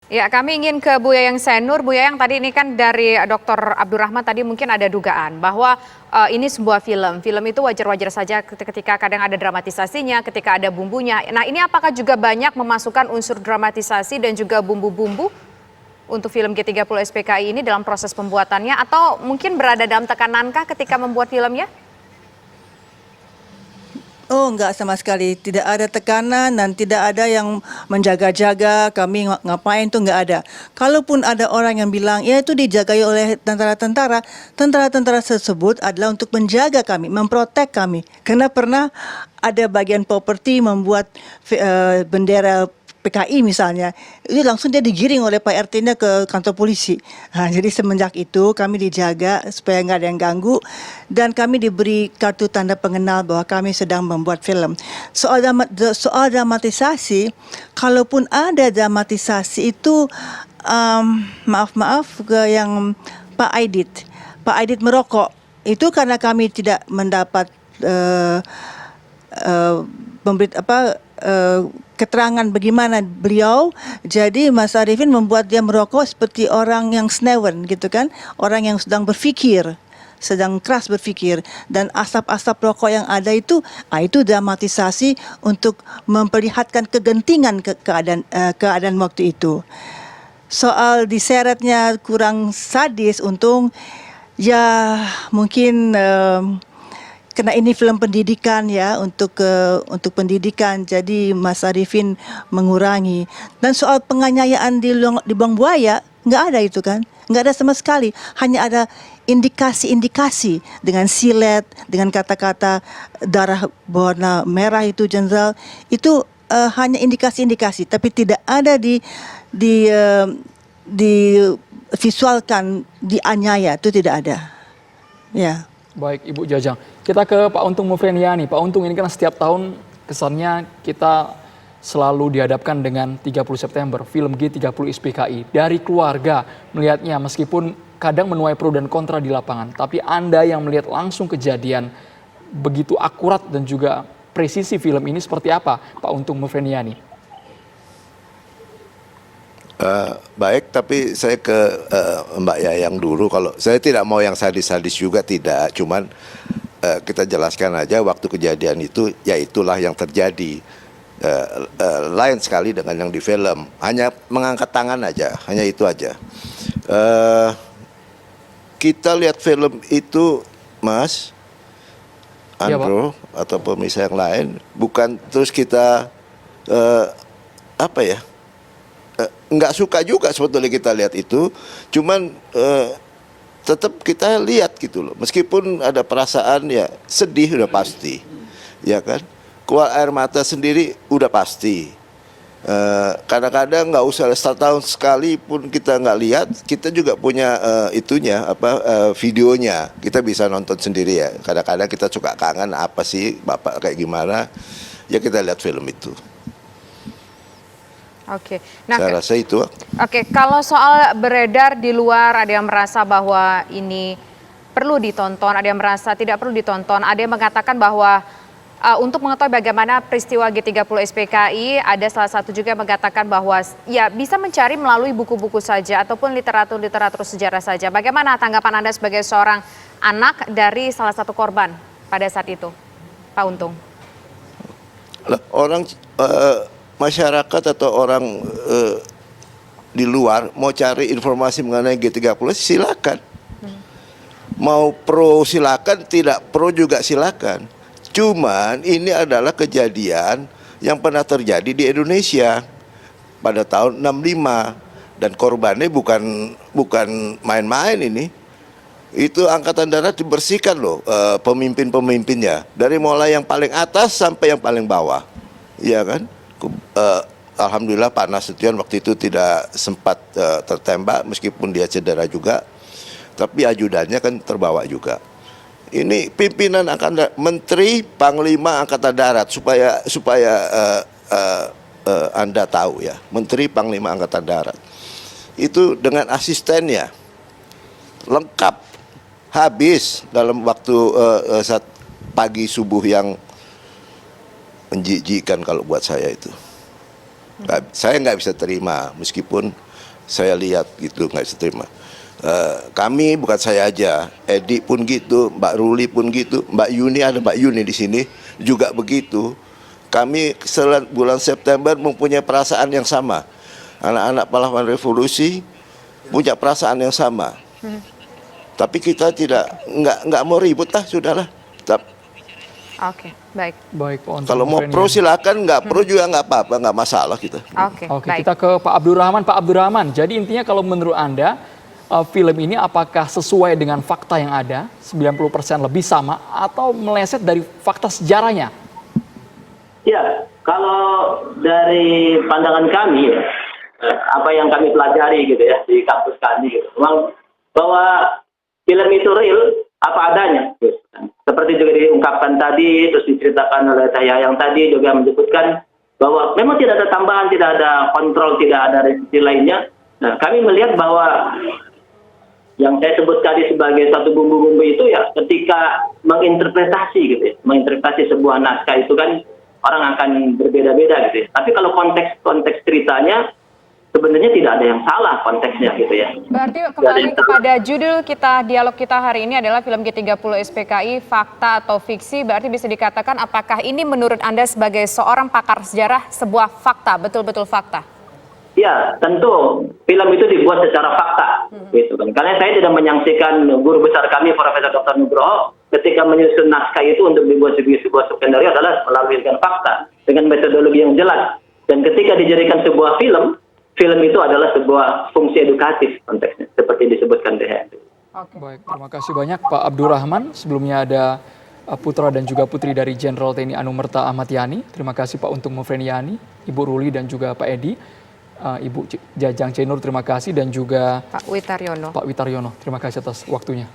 Ya, kami ingin ke Bu Yayang Senur. Bu Yayang, tadi ini kan dari Dr. Abdurrahman tadi mungkin ada dugaan bahwa ini sebuah film. Film itu wajar-wajar saja ketika kadang ada dramatisasinya, ketika ada bumbunya. Nah, ini apakah juga banyak memasukkan unsur dramatisasi dan juga bumbu-bumbu untuk film G30 SPKI ini dalam proses pembuatannya, atau mungkin berada dalam tekanankah ketika membuat filmnya? Oh, enggak sama sekali. Tidak ada tekanan dan tidak ada yang menjaga-jaga kami ngapain tuh enggak ada. Kalaupun ada orang yang bilang, ya itu dijagai oleh tentara-tentara, tentara-tentara tersebut adalah untuk menjaga kami, memprotek kami. Karena pernah ada bagian properti membuat bendera PKI misalnya, itu langsung dia digiring oleh Pak RT-nya ke kantor polisi. Nah, jadi semenjak itu kami dijaga supaya nggak ada yang ganggu dan kami diberi kartu tanda pengenal bahwa kami sedang membuat film. Soal dramatisasi, kalaupun ada dramatisasi itu maaf ke yang Pak Aidit merokok itu karena kami tidak mendapat keterangan bagaimana beliau, jadi Mas Arifin membuat dia merokok seperti orang yang snewen gitu kan, orang yang sedang berfikir, sedang keras berfikir, dan asap-asap rokok yang ada itu dramatisasi untuk memperlihatkan kegentingan keadaan waktu itu. Soal diseretnya kurang sadis, untung ya mungkin karena ini film pendidikan ya, untuk pendidikan, jadi Mas Arifin mengurangi. Dan soal penganiayaan di Buang Buaya nggak ada itu kan, nggak ada sama sekali. Hanya ada indikasi-indikasi dengan silet, dengan kata-kata darah warna merah itu jenderal, itu hanya indikasi-indikasi, tapi tidak ada di visualkan dianiaya, itu tidak ada. Ya. Baik, Ibu Jajang. Kita ke Pak Untung Mufreniani. Pak Untung, ini kan setiap tahun kesannya kita selalu dihadapkan dengan 30 September, film G30 SPKI. Dari keluarga melihatnya, meskipun kadang menuai pro dan kontra di lapangan, tapi Anda yang melihat langsung kejadian begitu akurat dan juga presisi film ini seperti apa, Pak Untung Mufreniani? Baik, tapi saya ke Mbak Yayang dulu. Kalau saya tidak mau yang sadis-sadis juga, tidak. Cuman kita jelaskan aja waktu kejadian itu, ya itulah yang terjadi. Lain sekali dengan yang di film. Hanya mengangkat tangan aja, hanya itu aja. Kita lihat film itu, Mas Andro, ya, atau pemirsa yang lain, bukan terus kita apa ya? Nggak suka juga sebetulnya kita lihat itu, cuman tetap kita lihat gitu loh. Meskipun ada perasaan ya sedih udah pasti, ya kan. Keluar air mata sendiri udah pasti. Kadang-kadang nggak usah setahun sekali pun kita nggak lihat, kita juga punya videonya. Kita bisa nonton sendiri ya. Kadang-kadang kita suka kangen apa sih Bapak kayak gimana, ya kita lihat film itu. Oke, nah, saya rasa itu. Oke, kalau soal beredar di luar, ada yang merasa bahwa ini perlu ditonton, ada yang merasa tidak perlu ditonton, ada yang mengatakan bahwa untuk mengetahui bagaimana peristiwa G30 SPKI, ada salah satu juga yang mengatakan bahwa ya bisa mencari melalui buku-buku saja ataupun literatur sejarah saja. Bagaimana tanggapan Anda sebagai seorang anak dari salah satu korban pada saat itu, Pak Untung? Orang masyarakat atau orang di luar mau cari informasi mengenai G30 silakan. Mau pro silakan, tidak pro juga silakan. Cuman ini adalah kejadian yang pernah terjadi di Indonesia pada tahun 65 dan korbannya bukan main-main ini. Itu Angkatan Darat dibersihkan loh, pemimpin-pemimpinnya, dari mulai yang paling atas sampai yang paling bawah. Iya kan? Alhamdulillah Pak Nasution waktu itu tidak sempat tertembak meskipun dia cedera juga, tapi ajudannya kan terbawa juga. Ini pimpinan Menteri Panglima Angkatan Darat, supaya Anda tahu ya, Menteri Panglima Angkatan Darat itu dengan asistennya lengkap habis dalam waktu saat pagi subuh yang menjijikkan kalau buat saya itu. Saya nggak bisa terima, meskipun saya lihat gitu nggak bisa terima. Kami bukan saya aja, Edi pun gitu, Mbak Ruli pun gitu, Mbak Yuni, ada Mbak Yuni di sini juga begitu. Kami bulan September mempunyai perasaan yang sama. Anak-anak pahlawan revolusi punya perasaan yang sama. Tapi kita nggak mau ribut lah, sudahlah. Oke, baik. Baik, Pak Untung Kalau mau Mufreniani. pro silakan, nggak pro juga nggak apa-apa, nggak masalah kita. Oke, Oke, baik. kita ke Pak Abdurrahman. Pak Abdurrahman, jadi intinya kalau menurut Anda, film ini apakah sesuai dengan fakta yang ada, 90% lebih sama, atau meleset dari fakta sejarahnya? Ya, kalau dari pandangan kami, ya, apa yang kami pelajari gitu ya di kampus kami, gitu, memang bahwa film itu real apa adanya. Gitu. Seperti juga diungkapkan tadi, terus diceritakan oleh saya yang tadi juga menyebutkan bahwa memang tidak ada tambahan, tidak ada kontrol, tidak ada revisi lainnya. Nah, kami melihat bahwa yang saya sebut tadi sebagai satu bumbu-bumbu itu ya ketika menginterpretasi gitu ya, menginterpretasi sebuah naskah itu kan orang akan berbeda-beda gitu ya. Tapi kalau konteks ceritanya sebenarnya tidak ada yang salah konteksnya gitu ya. Berarti kembali kepada judul kita, dialog kita hari ini adalah film G30 SPKI, fakta atau fiksi. Berarti bisa dikatakan apakah ini menurut Anda sebagai seorang pakar sejarah sebuah fakta, betul-betul fakta? Ya, tentu film itu dibuat secara fakta, gitu kan. Karena saya tidak menyaksikan guru besar kami, Profesor Dr. Nugroho, ketika menyusun naskah itu untuk dibuat sebuah skenario adalah melalui dengan fakta, dengan metodologi yang jelas. Dan ketika dijadikan sebuah film itu adalah sebuah fungsi edukatif konteksnya, seperti disebutkan DHM. Baik, terima kasih banyak Pak Abdurrahman. Sebelumnya ada putra dan juga putri dari Jenderal TNI Anumerta Ahmad Yani. Terima kasih Pak Untung Mufreniani, Ibu Ruli dan juga Pak Edi. Ibu Jajang Cenur, terima kasih, dan juga Pak Witaryono. Pak Witaryono, terima kasih atas waktunya.